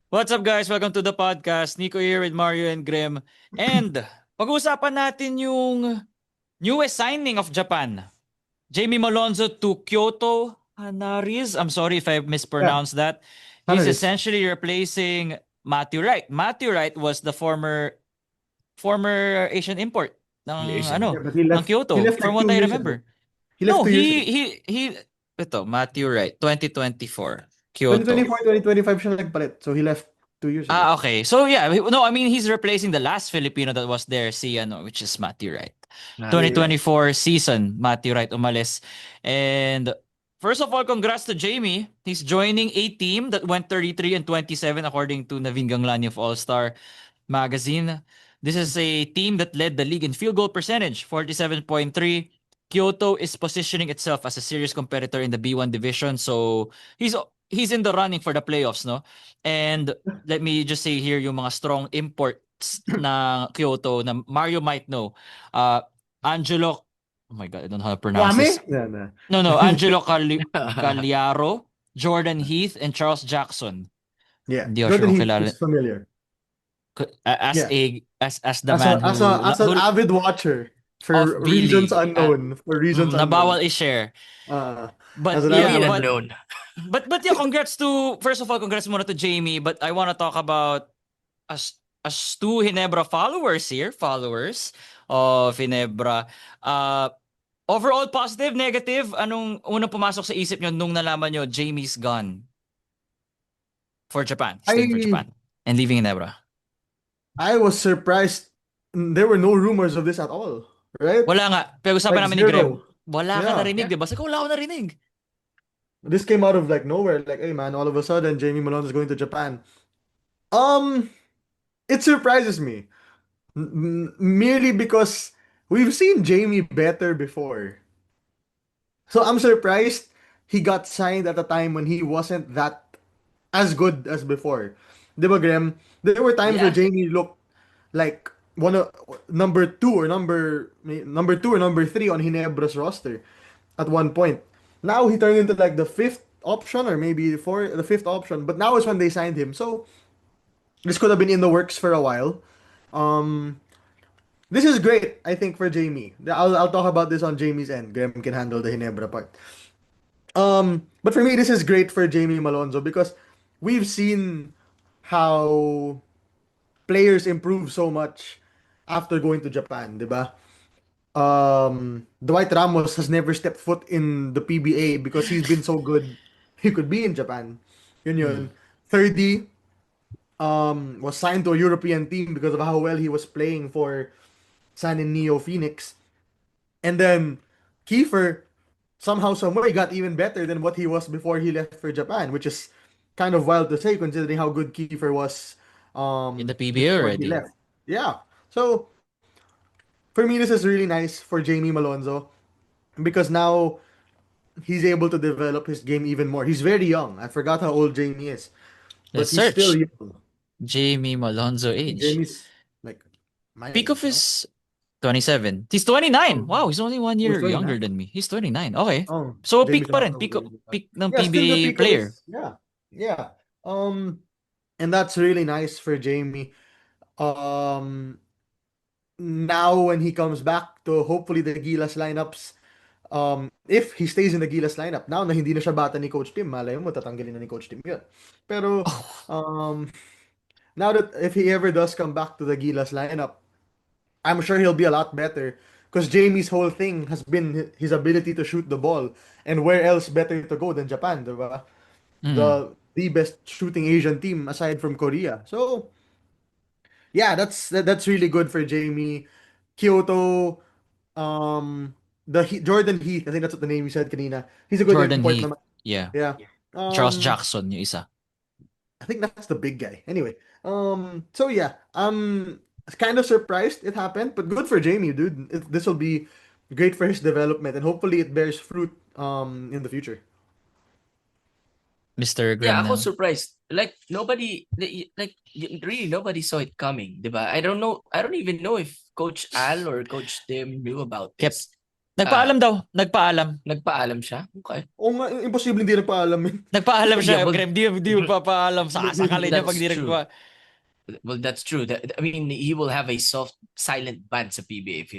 What's up, guys? Welcome to the podcast. Nico here with Mario and Grim. And pag-uusapan natin yung newest signing of Japan. Jamie Malonzo to Kyoto Hanaris. I'm sorry if I Yeah, mispronounced that. He's Hanaris. essentially replacing Matthew Wright. Matthew Wright was the former Asian import ng Asian. Yeah, but ng he Kyoto, left from like what two I years ago. remember. He left No, 2 years ago. he ito, Matthew Wright, 2024, Kyoto. 2024, 2025 siya nagpalit. So he left 2 years ago. Okay. So yeah, no, I mean he's replacing the last Filipino that was there, which is Matthew Wright. Matthew Wright. 2024 season, Matthew Wright umalis. And first of all, congrats to Jamie. He's joining a team that went 33 and 27 according to Naveen Ganglani of All-Star Magazine. This is a team that led the league in field goal percentage, 47.3. Kyoto is positioning itself as a serious competitor in the B1 division, so he's in the running for the playoffs, no? And let me just say here yung mga strong imports na Kyoto na Mario might know. Angelo, oh my God, I don't know how to pronounce this. Kwame? Yeah. No, Angelo Cagliaro, Jordan Heath, and Charles Jackson. Yeah. Hindi ako Jordan sure kung Heath kilala. is familiar. As Yeah. the man As an avid watcher of for B-League, reasons unknown. For reasons na bawal unknown. i-share. As But an yeah, Really avid but unknown. but yeah, first of all, congrats muna to Jamie, but I want to talk about as two Ginebra followers of Ginebra. Overall positive, negative, anong unang pumasok sa isip nyo nung nalaman nyo Jamie's gone for Japan, staying for Japan and leaving Ginebra? I was surprised. There were no rumors of this at all. Right? Wala nga. Pero usapan Like namin ni Grem, zero. wala ka Yeah. narinig, di ba? Sabi ko, wala ako narinig. This came out of like nowhere. Like, hey man, all of a sudden Jamie Malone is going to Japan. It surprises me. Merely because we've seen Jamie better before. So I'm surprised he got signed at a time when he wasn't that as good as before. Di ba, Graham? There were times where Yeah. Jamie looked like one of number 2 or number 3 on Hinebra's roster at one point. Now he turned into like the fifth option or maybe the fifth option. But now is when they signed him. So this could have been in the works for a while. Um, this is great, I think, for Jamie. I'll talk about this on Jamie's end. Graham can handle the Ginebra part. But for me, this is great for Jamie Malonzo because we've seen how players improve so much after going to Japan, di ba? Dwight Ramos has never stepped foot in the PBA because he's been so good. He could be in Japan. Yun. 30 was signed to a European team because of how well he was playing for San and Neo Phoenix. And then Kiefer somehow, somewhere got even better than what he was before he left for Japan, which is kind of wild to say considering how good Kiefer was In the PBA before he already. left. Yeah. So for me, this is really nice for Jamie Malonzo because now he's able to develop his game even more. He's very young. I forgot how old Jamie is, but Let's he's still search. young. Jamie Malonzo age. Jamie's like my Peak of age, no? his 27. He's 29. Oh, Wow, he's only 1 oh, he's year younger 29. than me. He's 29. Okay. Oh, So peak Jamie's pa not rin. so Peak, old. peak ng Yeah, still the PBA Pico player. is yeah. And that's really nice for Jamie. Um, Now when he comes back to hopefully the Gilas lineups, if he stays in the Gilas lineup, now na hindi na siya bata ni Coach Tim, malay mo tatanggalin na ni Coach Tim yun. Pero Oh, um, now that if he ever does come back to the Gilas lineup, I'm sure he'll be a lot better because Jamie's whole thing has been his ability to shoot the ball, and where else better to go than Japan, diba? mm. The best shooting Asian team aside from Korea. So yeah, that's really good for Jamie. Kyoto, um, Jordan Heath, I think that's what the name you said kanina. He's a good Jordan import Heath. naman. Yeah. Yeah. Charles Um, Jackson yung isa. I think that's the big guy. Anyway, so yeah, kind of surprised it happened, but good for Jamie, dude. This will be great for his development, and hopefully it bears fruit in the future. Mr. Yeah, Grim ako naman. surprised. Like really nobody saw it coming, 'di ba? I don't even know if Coach Al or Coach Tim knew about Kept this. Nagpaalam daw. Nagpaalam. Nagpaalam siya? Okay. Oo nga, imposible hindi nagpaalam yun. Nagpaalam Yeah, siya. well, Graham, di magpapaalam. Sasakalin niya pag that's di true. nagpa... Well, that's true. I mean, he will have a soft, silent ban sa PBA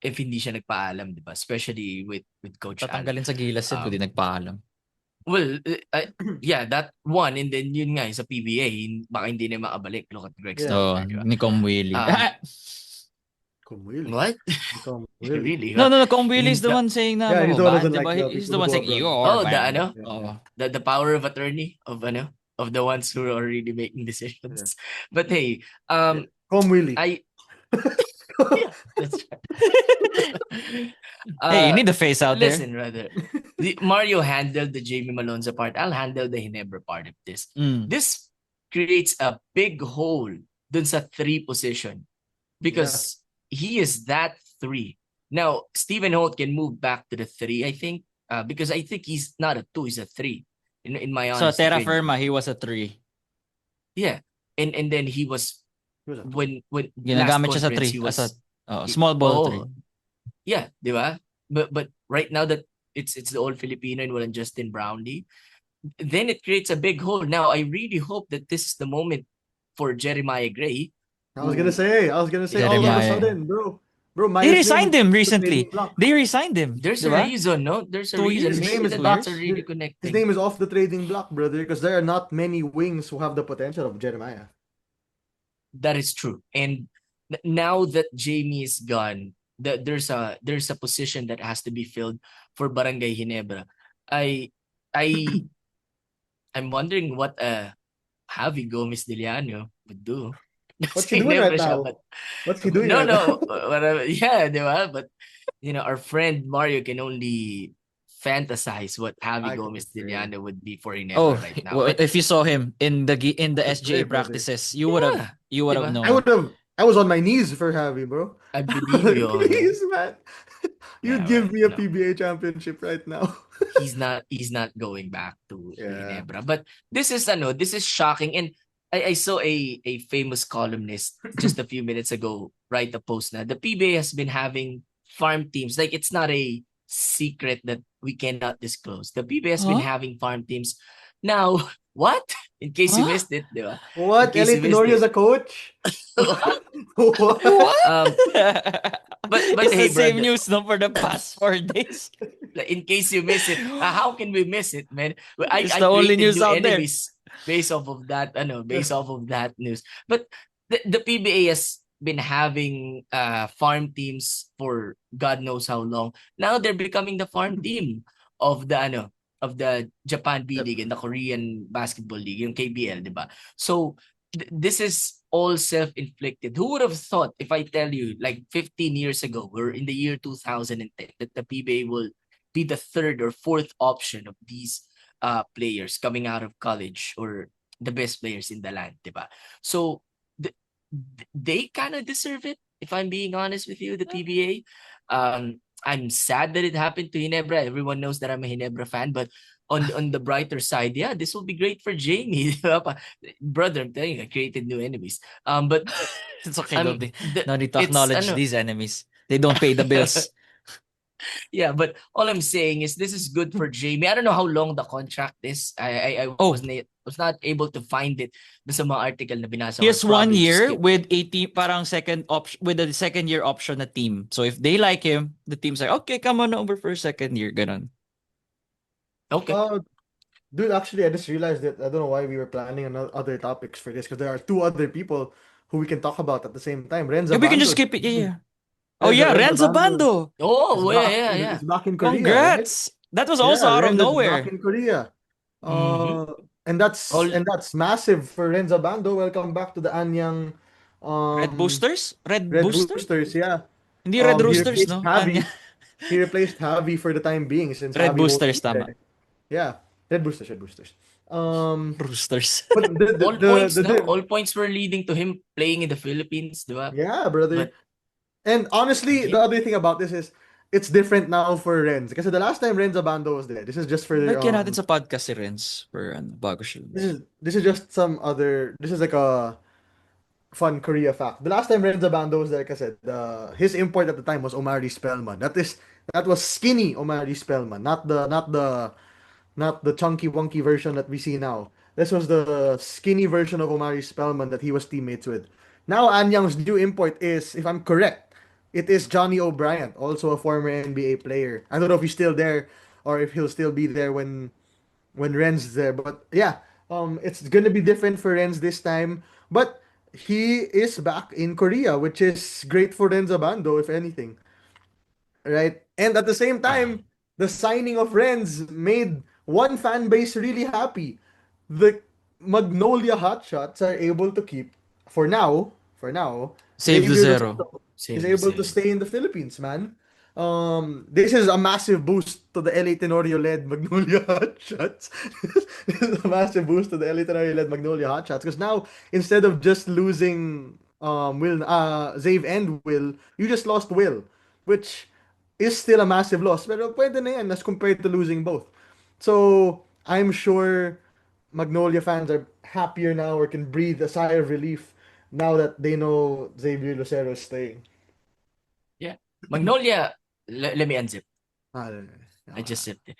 if hindi siya nagpaalam, di ba? Especially with Coach Al. Tatanggalin sa Gilas yan kung di nagpaalam. Well, yeah, that one, and then yun nga, sa PBA, baka hindi na makabalik. Look at Greg Yeah. So, Stopper, di ba? ni Com Willie. Kumuili. What? Kumuili. Really? No, Com Willie is the one saying na Yeah, he's the one who mababad, doesn't diba? like the He's people the one who saying, go you abroad. are Oh, the bad. ano? Oo. The power of attorney of the ones who are really making decisions. But hey, Kumuili. yeah, that's right. Hey, you need the face out Listen, rather. Mario handled the Jamie Malonzo part. I'll handle the Ginebra part of this. there. This creates a big hole dun sa 3 position because he is that 3. Now, Stephen Holt can move back to the 3, I think, because I think he's not a 2, he's a 3. In my So, honest Terra opinion. Firma, he was a 3. Yeah. And then he was when Ginagamit last siya sa conference 3 he was as a small ball 3. Yeah, di ba? But right now that it's the old Filipino and walang Justin Brownlee, then it creates a big hole. Now I really hope that this is the moment for Jeremiah Gray. I was gonna say all of a Jeremiah. sudden, bro. They Myers resigned name him was recently. trading block. They resigned him. There's diba? a reason, no? There's a 2 reason. years? Maybe the 2 dots years? are really His connecting. name is off the trading block, brother, because there are not many wings who have the potential of Jeremiah. That is true. And now that Jamie is gone, there's a position that has to be filled for Barangay Ginebra. I'm wondering what Javi Gomez Diliano would do. What's he doing right Ginebra siya, now? but What's he doing no, right now? whatever. Yeah, di ba? But our friend Mario can only fantasize what Javi I can Gomez say. Diliano would be for Ginebra Oh, right now. well, But if you saw him in the That's SGA great, brother. practices, you would have diba? known. I was on my knees for Javi, bro. I believe you. Please, man. You'd Yeah, give well, me a no. PBA championship right now. He's not going back to Yeah. Ginebra. But this is shocking. And I saw a famous columnist just a few minutes ago write a post na the PBA has been having farm teams. Like, it's not a secret that we cannot disclose. The PBA has been having farm teams. Now, what? In case you Huh? missed it, di ba? What? In case LA you missed Tenoria's it. a coach? What? But It's hey, the same brother, news no for the past 4 days. in case you miss it, how can we miss it, man? I It's the only created news new out there. enemies based off of that news. But the PBA has been having farm teams for God knows how long. Now they're becoming the farm team of the Japan B League and the Korean Basketball League, yung KBL, di ba? So this is all self-inflicted. Who would have thought, if I tell you, like 15 years ago, we're in the year 2010, that the PBA will be the 3rd or 4th option of these players coming out of college, or the best players in the land, diba? So they kind of deserve it, if I'm being honest with you, the PBA. I'm sad that it happened to Ginebra. Everyone knows that I'm a Ginebra fan, but on the brighter side, yeah, this will be great for Jamie. Brother, I'm telling you, I created new enemies. But It's okay, no need to acknowledge these enemies. They don't pay the bills. Yeah, but all I'm saying is this is good for Jamie. I don't know how long the contract is. I was not able to find it sa mga article na binasa. He has or 1 probably year skipped with it. a team, parang second option, with a second year option na team. So if they like him, the team's like, okay, come on over for a second year, ganun. Okay. Dude, actually, I just realized that I don't know why we were planning on other topics for this, because there are 2 other people who we can talk about at the same time. Rhenz Yeah, we can Abando just is- skip it. Yeah. Oh yeah, Rhenz Abando. Oh, is back, yeah. is back in Korea, right? Congrats. That was also out of Rhenz is nowhere. back in Korea. Mhm. And that's massive for Rhenz Abando. Welcome back to the Anyang Red Boosters? Red Red Booster? Boosters, yeah. Hindi Red He Roosters, replaced no? Javi. Anya. He replaced Javi for the time being, since Red Javi won't Boosters, be tama. there. Yeah, Red Boosters. Roosters. But All points, no? All points were leading to him playing in the Philippines, di ba? yeah, brother. But And honestly, Yeah. the other thing about this is it's different now for Renz. Because the last time Renz Abando was there, this is just for Like natin sa podcast si Renz for bago siya. this is just some other. This is like a fun Korea fact. The last time Rhenz Abando was there, like I said, his import at the time was Omari Spellman. That was skinny Omari Spellman, not the chunky wonky version that we see now. This was the skinny version of Omari Spellman that he was teammates with. Now Anyang's new import is, if I'm correct, it is Johnny O'Brien, also a former NBA player. I don't know if he's still there or if he'll still be there when Rhenz is there. But yeah, it's gonna be different for Rhenz this time. But he is back in Korea, which is great for Rhenz Abando, if anything, right? And at the same Ah, time, the signing of Rhenz made one fan base really happy. The Magnolia Hotshots are able to keep, for now, Save Xavier Lucero. Lucero is save able to Lucero. stay in the Philippines, man. This is a massive boost to the LA Tenorio-led Magnolia Hotshots. This is a massive boost to the LA Tenorio-led Magnolia Hotshots because now instead of just losing Zave and Will, you just lost Will, which is still a massive loss. Pero pwede na yan as compared to losing both. So, I'm sure Magnolia fans are happier now or can breathe a sigh of relief now that they know Xavier Lucero is staying. Yeah. Magnolia, let me unzip. Ah, no, no, I no. just zipped it.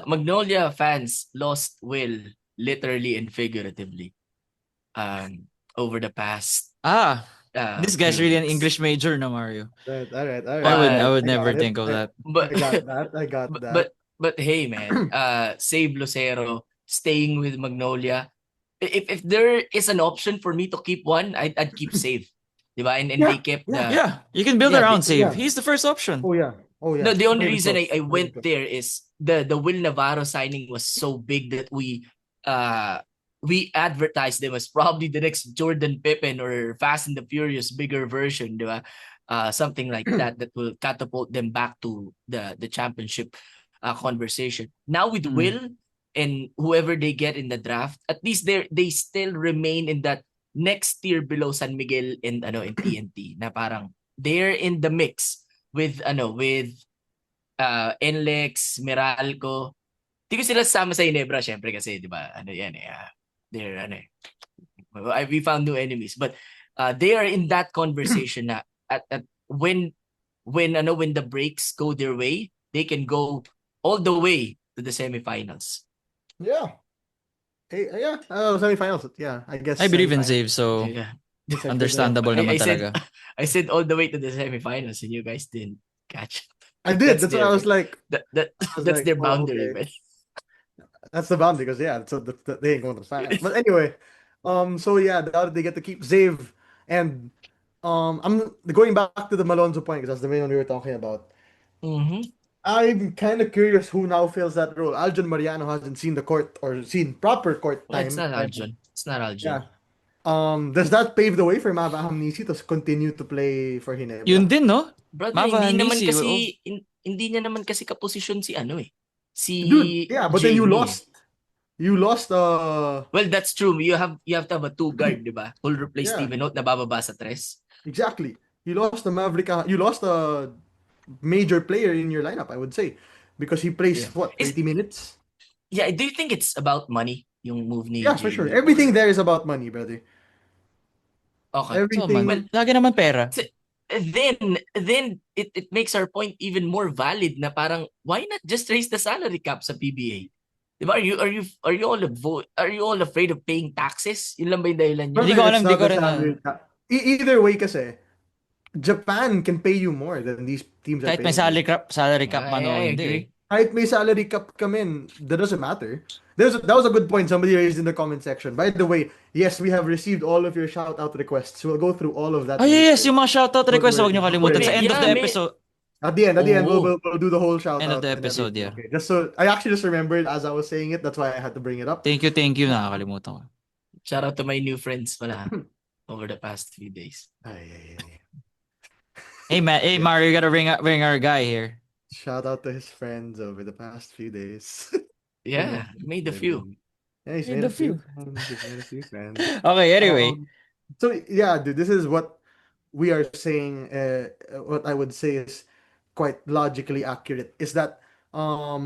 Magnolia fans lost Will literally and figuratively over the past Ah, this guy's few really an weeks. English major, no, Mario. Right, all right, all I right, all would I right. But would I never got it. think of that. but I got that. I got but that. but, but hey man, save Lucero, staying with Magnolia. If there is an option for me to keep one, I'd keep save. Diba? And they Yeah, kept yeah, Yeah, you can build yeah, around save. yeah. He's the first option. Oh yeah, oh no, yeah. the only Not even reason close. I Not even went close. there is the Will Navarro signing was so big that we advertised them as probably the next Jordan Pippen or Fast and the Furious bigger version, di ba? Something like that will catapult them back to the championship conversation. Now with Mm. Will and whoever they get in the draft, at least they still remain in that next tier below San Miguel and TNT na parang they're in the mix with Enlex, Meralco. Di ko sila sama sa Ginebra syempre kasi 'di ba? Ano 'yan eh. They're we found new enemies but they are in that conversation na at when the breaks go their way, they can go all the way to the semifinals. Yeah. Hey, yeah. Semifinals. Yeah, I guess I believe in semifinals. save, so Yeah. Yes, I good enough. understandable I naman said talaga. I said all the way to the semifinals and you guys didn't catch. I did. That's That's why I was their like, that's their oh, boundary, okay. man. That's the boundary because yeah, so they ain't going to the finals. But anyway, so yeah, now they get to keep Zave, and I'm going back to the Malonzo point because that's the main one we were talking about. Mm-hmm. I'm kind of curious who now fills that role. Aljon Mariano hasn't seen the court or seen proper court Well, it's time. not And Aljon. It's not Aljon. yeah, does that pave the way for Mava Hamnisi to continue to play for Yun Ginebra? din, no? Brother, Mava Hanisi. Oh. hindi niya naman kasi kaposisyon si ano eh. Si Dude, yeah, but then you Jamie eh. lost. You lost. Well, that's true. You have to have a two guard, 'di ba? Who'll replace Yeah, Steven Holt na bababa sa tres. exactly. You lost the Maverick. You lost a major player in your lineup, I would say, because he plays Yeah. what Is 30 minutes. yeah, do you think it's about money yung move ni Yeah, for sure. Jamie Everything or there is about money, brother. okay. So man, Well, Everything. lagi naman pera. then it makes our point even more valid na parang why not just raise the salary cap sa PBA? Diba? Are you all afraid of paying taxes? Yun lang ba yung dahilan niyo? Hindi Brother, ko it's alam, hindi not ko the rin salary cap. Either way, kasi Japan can pay you more than these teams are kahit may paying you. salary cap man o I hindi eh. agree. Kahit may salary cap come in, that doesn't matter. That was a good point somebody raised in the comment section. By the way, yes, we have received all of your shout out requests. We'll go through all of that Ay, yes, later. yung mga shoutout Don't request, huwag worry. niyo Don't kalimutan. Sa worry. end of Yeah, the may episode, At the end, Oo. we'll do the whole shout end of out the and episode, everything. yeah. Okay. Just so I actually just remembered as I was saying it. That's why I had to bring it up. Thank you, nakakalimutan ko. Shout out to my new friends pala over the past few days. Ay. Hey, hey Mario, you gotta ring our guy here. Shout out to his friends over the past few days. Yeah, made a few. Yeah, he's Made made a a few few. friends. He's made a few friends. Okay, anyway. So yeah, dude, this is what we are saying. What I would say is quite logically accurate. Is that oh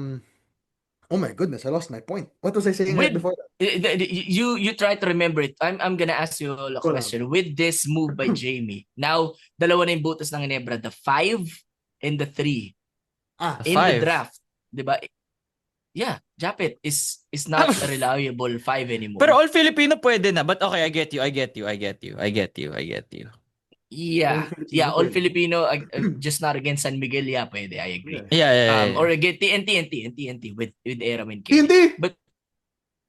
my goodness, I lost my point. What was I saying right With before that? you try to remember it. I'm gonna ask you all a Go lang. question. With this move by Jamie, now dalawa na yung butas ng Ginebra, the 5 and the 3. Ah, in the 5. draft, 'di ba? Yeah, Japet is not a reliable 5 Pero anymore. all Filipino pwede na. But okay, I get you. I get you. I get you. I get you. I get you. all Yeah. Filipino Yeah, all pwede. Filipino, just not against San Miguel. Yeah, pwede. I agree. Yeah. Yeah, yeah, yeah, Or yeah. again, TNT with Aram and Kelly. TNT! But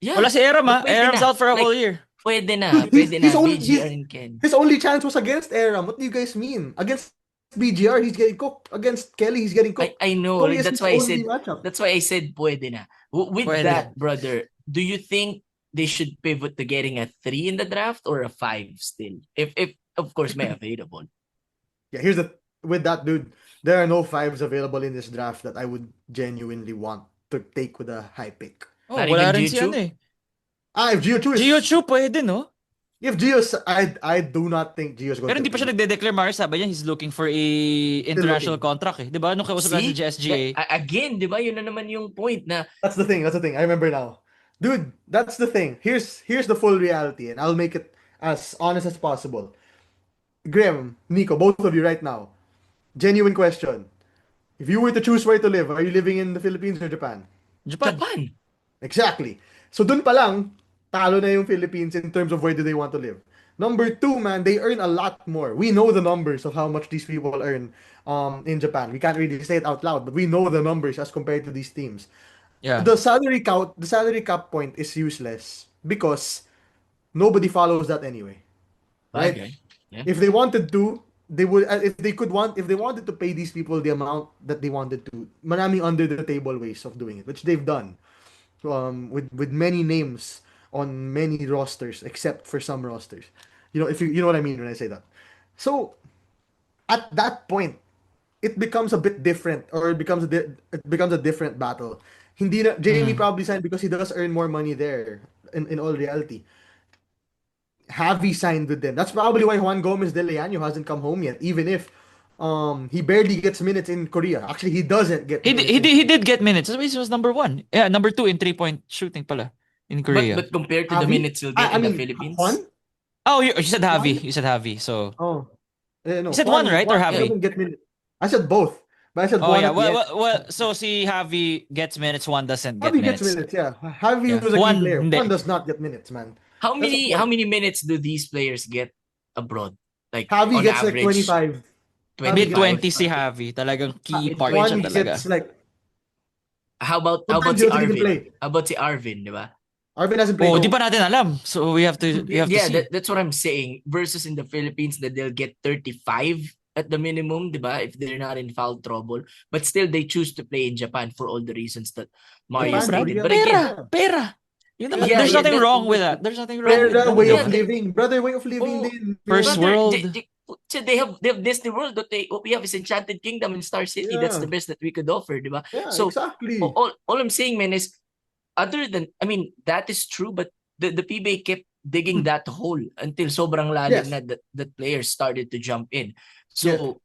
Wala yeah, si Aram but ha. pwede Aram's na. out for a whole Like, year. Dude, pwede na. BGR and Ken. his only chance was against Aram. What do you guys mean? Against BGR, he's getting cooked. Against Kelly, he's getting cooked. I know. Cody Like, is his only matchup. that's why I said pwede na. With Pwede. that, brother, do you think they should pivot to getting a 3 in the draft or a 5 still? If of course may available. Yeah, here's the with that dude. There are no fives available in this draft that I would genuinely want to take with a high pick. Oh, Not wala even rin si Jiu-Jitsu? ano eh. If Gio Chu Gio is Chu pwede, no? if Gio's I do not think Gio's going Pero to hindi pa siya play. nagde-declare, Mars. Sabi niya, he's looking for a Still international looking. contract eh. Di ba? Nung kausap natin sa See? GSGA. Again, 'di ba? Yun na naman yung point na That's the thing. That's the thing. I remember now. Dude, that's the thing. Here's the full reality, and I'll make it as honest as possible. Graham, Nico, both of you right now. Genuine question. If you were to choose where to live, are you living in the Philippines or Japan? Japan. Japan. Exactly. So dun pa lang, talo na yung Philippines in terms of where do they want to live. Number two, man, they earn a lot more. We know the numbers of how much these people earn in Japan. We can't really say it out loud, but we know the numbers as compared to these teams. Yeah. The salary cap point is useless because nobody follows that anyway, right? Bagay. Yeah. If they wanted to, they would. If they wanted to pay these people the amount that they wanted to, maraming under the table ways of doing it, which they've done, with many names on many rosters, except for some rosters. If you know what I mean when I say that. So at that point, it becomes a bit different, or it becomes a different battle. Hindi na, Jamie Mm. probably signed because he does earn more money there. In all reality, Javi signed with them. That's probably why Juan Gomez de Leano hasn't come home yet, even if he barely gets minutes in Korea. Actually, he doesn't get He, minutes. he did get minutes. He was number 1. Yeah, number 2 in 3-point shooting pala in Korea. But compared to the Javi? minutes you'll get I in the mean, Philippines, Juan? Oh, you said Javi. Juan? You said Javi. So, Oh, no. you said one, right? Or Juan Javi? doesn't get minutes. I said both, but I said Oh, Juan yeah. at the end. Well, so si Javi gets minutes, Juan doesn't get Javi gets minutes. minutes, yeah. Javi Yeah. was a key Juan, player. hindi. Juan does not get minutes, man. how That's the many point. how many minutes do these players get abroad? Like Javi on gets like average, 25. Javi gets 25. Mid-20 si Javi. Talagang key part Juan siya talaga. gets like How about sometimes si he doesn't even Arvin? play. How about si Arvin, di ba? Arvin hasn't played. Oh, No. di pa natin alam. So we have to Yeah, see. that's what I'm saying. Versus in the Philippines that they'll get 35 at the minimum, di ba? If they're not in foul trouble. But still, they choose to play in Japan for all the reasons that Mario Japan, stated. yeah. But again, Pera. Yun naman, Yeah, there's yeah, nothing that- wrong with that. There's nothing wrong with Pera, that. way Yeah, of living. Brother, way of living oh, din. First brother, world. they have Disney World. What we have is Enchanted Kingdom and Star City. That's Yeah. the best that we could offer, di ba? Yeah, So exactly. all I'm saying, man, is other than, I mean, that is true, but the PBA kept digging that hole until sobrang lalim Yes. na that players started to jump in. So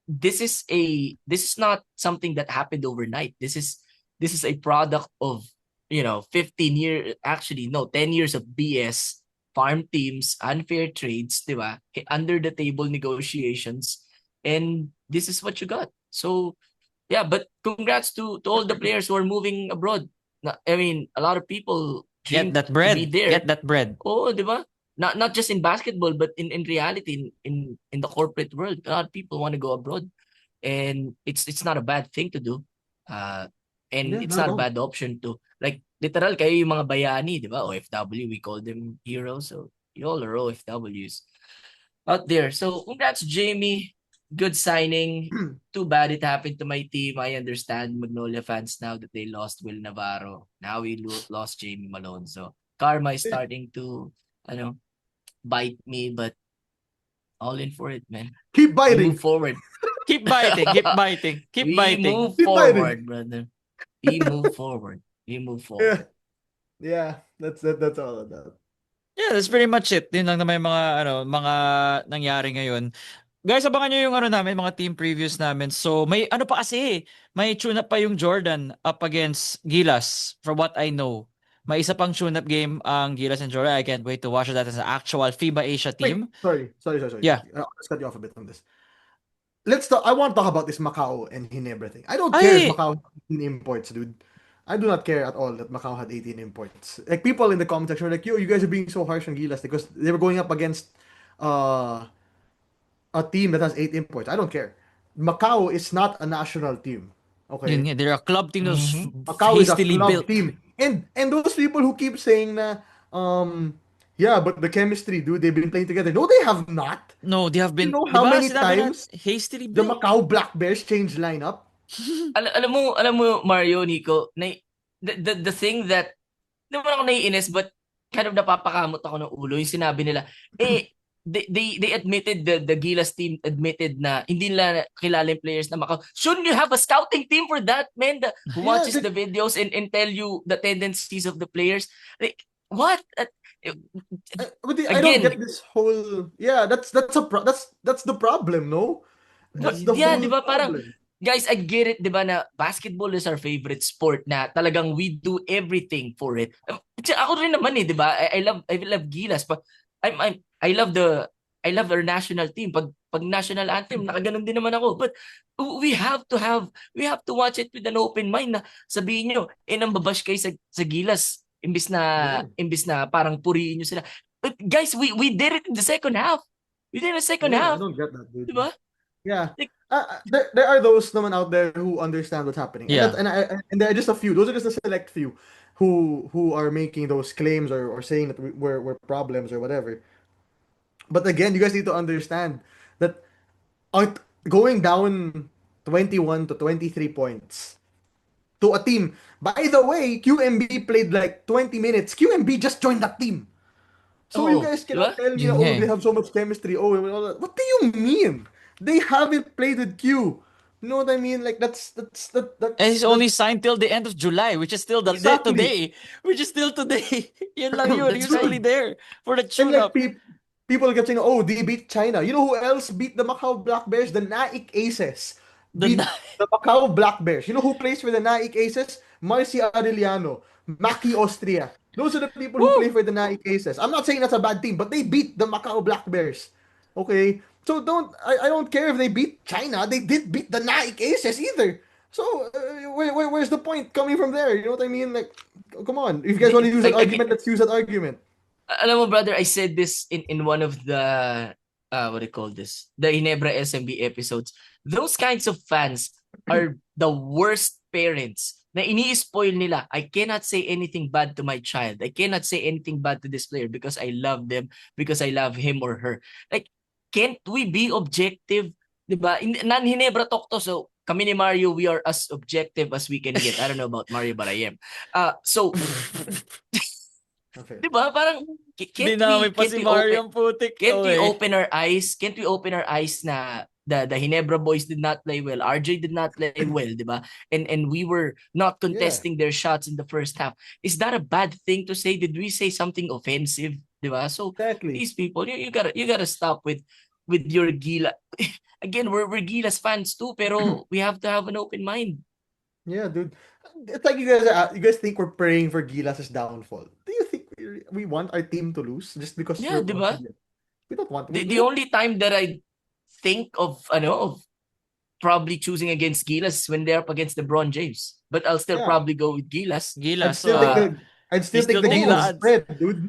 this is not something that happened overnight. This is a product of 10 years of BS, farm teams, unfair trades, di ba? Under the table negotiations, and this is what you got. So yeah, but congrats to all the players who are moving abroad. I mean, a lot of people Get dream that to bread. be there. Get that bread. Oh, di ba? Not just in basketball, but in reality, in the corporate world, a lot of people want to go abroad, and it's not a bad thing to do, and Yeah, it's not not at a all. bad option to, like, literal kayo yung mga bayani, di ba? OFW, we call them heroes. So you all are OFWs out there. So congrats, Jamie. Good signing. Too bad it happened to my team. I understand Magnolia fans now that they lost Will Navarro. Now we lost Jamie Malonzo. Karma is starting to, bite me, but all in for it, man. Keep We biting. move forward. Keep biting. Keep biting. Keep We biting. move Keep forward, brother. We move forward. We move Yeah. forward. Yeah, that's all of that. Yeah, that's pretty much it. Yun lang naman yung mga nangyari ngayon. Guys, abangan nyo yung namin, mga team previews namin. So, may pa kasi, may tune-up pa yung Jordan up against Gilas, from what I know. May isa pang tune-up game ang Gilas and Jordan. I can't wait to watch that as an actual FIBA Asia Wait, team. sorry. Yeah. I'll just cut you off a bit on this. I want to talk about this Macau and Ginebra thing. I don't care if Ay, Macau had 18 imports, dude. I do not care at all that Macau had 18 imports. Like people in the comment section were like, "Yo, you guys are being so harsh on Gilas because they were going up against uh, a team that has 8 imports." I don't care. Macau is not a national team. yun Okay, nga, they're a club team that was Mm-hmm. Macau is a hastily club built. team, and those people who keep saying na yeah, but the chemistry, dude, they've been playing together. No, they have not. No, they have You been, know di how ba, many sinabi na, times hastily the built. Macau Black Bears changed lineup? Alam mo Mario, Nico, the thing that hindi naman ako naiinis but kind of napapakamot ako ng ulo yung sinabi nila. They admitted, the Gilas team admitted na hindi nila kilala yung players na Macau. Shouldn't you have a scouting team for that, man? Who Yeah, watches the videos and tell you the tendencies of the players? Like, what? I don't Again, get this whole. Yeah, that's the problem, no? That's the yeah, whole di ba parang, problem. guys, I get it, di ba, na basketball is our favorite sport na talagang we do everything for it. Ako rin naman di ba? I love Gilas, but I love our national team. Pag national anthem, nakaganon din naman ako. But we have to watch it with an open mind na sabihin nyo, nambabash kayo sa Gilas Yeah, imbis na parang purihin nyo sila. But guys, we did it in the second half. We did it in the second yeah, I half. don't get that, dude. Di ba? Yeah, Like, there are those naman out there who understand what's happening, and Yeah. and there are just a few. Those are just a select few who are making those claims or saying that we're problems or whatever. But again, you guys need to understand that out going down 21 to 23 points to a team. By the way, QMB played like 20 minutes. QMB just joined that team. So you oh, guys di ba? cannot tell me, Yun nga oh, eh. they have so much chemistry. Oh, and all that. What do you mean? They haven't played with Q. You know what I mean? Like And he's only that's signed till the end of July, which is still exactly. today. Which is still today. Yun lang yun. He That's was only right. there for the And like tune-up. people kept saying, oh, they beat China. You know who else beat the Macau Black Bears? The Naik Aces The beat the Macau Black Bears. You know who plays for the Naik Aces? Marcy Arellano, Maki Austria. Those are the people who play Woo! for the Naik Aces. I'm not saying that's a bad team, but they beat the Macau Black Bears. Okay? So I don't care if they beat China. They did beat the Naik Aces either. So where's the point coming from there? You know what I mean? Like, come on. If you guys want to use that argument, let's use that argument. Alam mo, brother, I said this in one of the what do you call this? The Ginebra SMB episodes. Those kinds of fans are the worst parents na ini-spoil nila. I cannot say anything bad to my child. I cannot say anything bad to this player because I love them, because I love him or her. Like, can't we be objective? 'Di ba? Non-Ginebra talk to, so kami ni Mario, we are as objective as we can get. I don't know about Mario, but I am. So, Okay. 'di ba? Parang can't Dinamay we pa can't si we open Mario ang putik. can't we Okay. open our eyes? Can't we open our eyes na the Ginebra boys did not play well. RJ did not play well, 'di ba? And we were not Yeah. contesting their shots in the first half. Is that a bad thing to say? Did we say something offensive, 'di ba? So Exactly. these people, you gotta stop with your Gila. Again, we're Gilas fans too, pero we have to have an open mind. Yeah, dude. It's like you guys think we're praying for Gilas' downfall. Do you think we want our team to lose just because Yeah, we're 'di ba? watching it? We don't want The, we the don't only time that I think of probably choosing against Gilas when they're up against LeBron James. But I'll still yeah. probably go with Gilas. I'd Gilas. still take Uh, I'd He still take still the take the Gilas odds. spread, dude.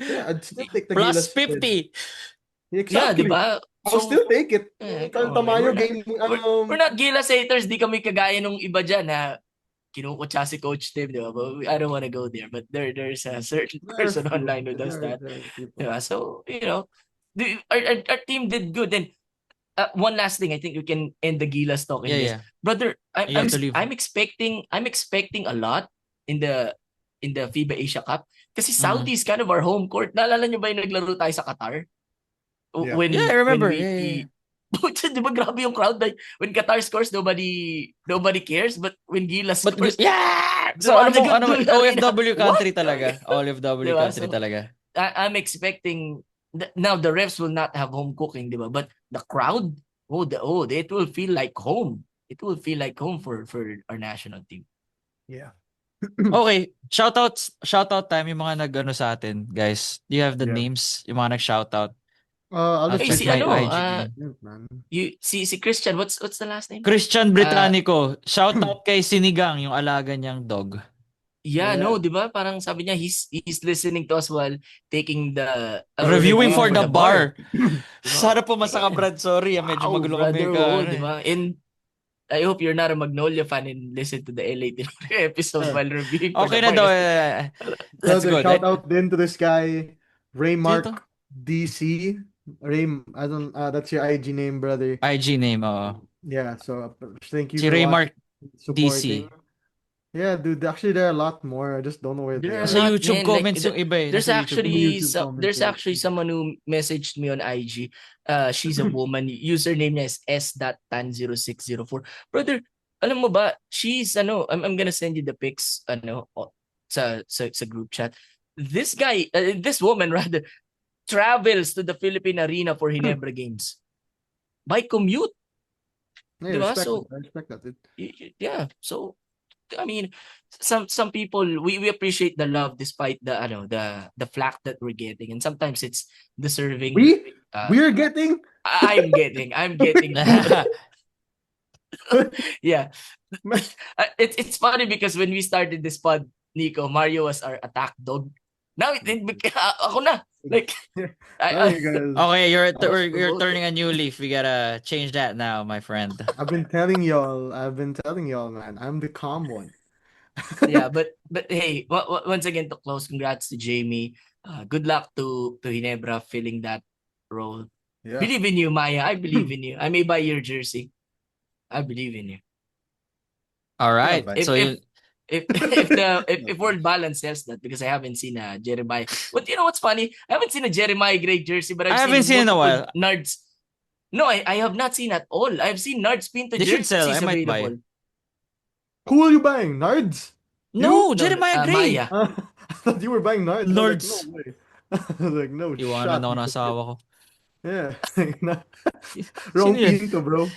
Yeah, I'd still take the Plus Gilas spread. 50. yeah, di Exactly. ba? I'll So, still take it. come on, man. Tamayo game We're not Gilas haters. Di kami kagaya nung iba dyan na kinukutsa si Coach Tim, di ba? But I don't want to go there. But there's a certain there are person few. online who does that. There are Di people. ba? So, our team did good. And one last thing, I think we can end the Gilas talk in this. Yeah. Brother, You have to leave. I'm expecting a lot in the FIBA Asia Cup kasi Saudi is kind of our home court. Naalala nyo ba yung naglaro tayo sa Qatar? Yeah. Yeah, I When remember. we Yeah. Di ba grabe yung crowd? Like, when Qatar scores, nobody cares. But when Gilas But scores, yeah! So ano mo, arena. OFW What? country talaga. OFW Diba? country So, talaga. I'm expecting now the refs will not have home cooking, di ba? But the crowd, it will feel like home. It will feel like home for our national team. Yeah. Okay, shoutout time yung mga nag-ano sa atin, guys. Do you have the Yeah. names? Yung mga nag-shoutout. I'll I'll just Hey, check check si my his ano, IG. man. si Christian, what's the last name? Christian Uh, Britannico. Shoutout kay Sinigang, yung alaga niyang dog. yeah, Yeah. no, 'di ba? Parang sabi niya he's listening to us while taking the Reviewing reviewing for for the the bar. bar. 'Di ba? Sana pumasa ka, Man. Brad. Sorry, medyo Wow, magulo kami brother, ka. oh, 'di ba? And I hope you're not a Magnolia fan and listen to the LA Tinorio episode Yeah. while reviewing for Okay the na bar. daw. Kasi, That's Brother, good. shout out din to this guy, Sino to? Raymark DC. I don't, that's your IG name, brother. IG name, oo. Yeah, so thank you Si for watching, Raymark supporting. DC. Yeah, dude, actually there are a lot more. I just don't know where they there are a Nasa are. lot, YouTube man. Like comments yung iba eh. there's Nasa YouTube In the comments. YouTube comments, there's right? actually someone who messaged me on IG. She's a woman. Username niya is s.tan0604. Brother, alam mo ba? She's I'm gonna send you the pics sa group chat. This woman rather travels to the Philippine Arena for Ginebra games by commute, Yeah, 'di ba? respect So that. I respect that, dude. yeah, so I mean, some people we appreciate the love despite the flack that we're getting, and sometimes it's deserving. We Uh, we're getting I'm getting, yeah. It's funny because when we started this pod, Nico, Mario was our attack dog. Now ako na. Like Sorry I guys. Okay, I was you're promoted. turning a new leaf. We gotta change that now, my friend. I've been telling y'all, man. I'm the calm one. Yeah, but hey, once again to close, congrats to Jamie. Good luck to Ginebra filling that role. Yeah. Believe in you, Maya. I believe in you. I may buy your jersey. I believe in you. All Yeah, right. but If So if yun, if World Balance sells that, because I haven't seen a Jeremiah. But you know what's funny? I haven't seen a Jeremiah Gray jersey, but I I've haven't seen seen in a multiple while. Nards. No, I have not seen at all. I've seen Nards Pinto They should sell. I jerseys might buy. available. who are you buying? Nards? No, You? No, Jeremiah Gray. Maya. I thought you were buying Nards. I was like, no Nerds. way. I was like, no Iwanan shot. ako You ng could get. asawa ko. Yeah. Sino Wrong yun? pinto, bro.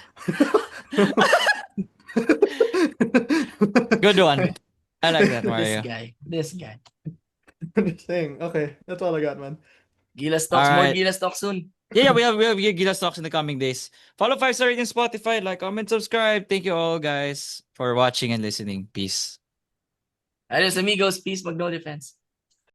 Good one. I like that, This Mario. guy. This guy. I'm just saying. Okay, that's all I got, man. Gilas All talks. More right. Gilas talks soon. Yeah, we have Gilas Talks in the coming days. Follow 5-star rating Spotify, like, comment, subscribe. Thank you all, guys, for watching and listening. Peace. Adios, amigos. Peace. Magno defense.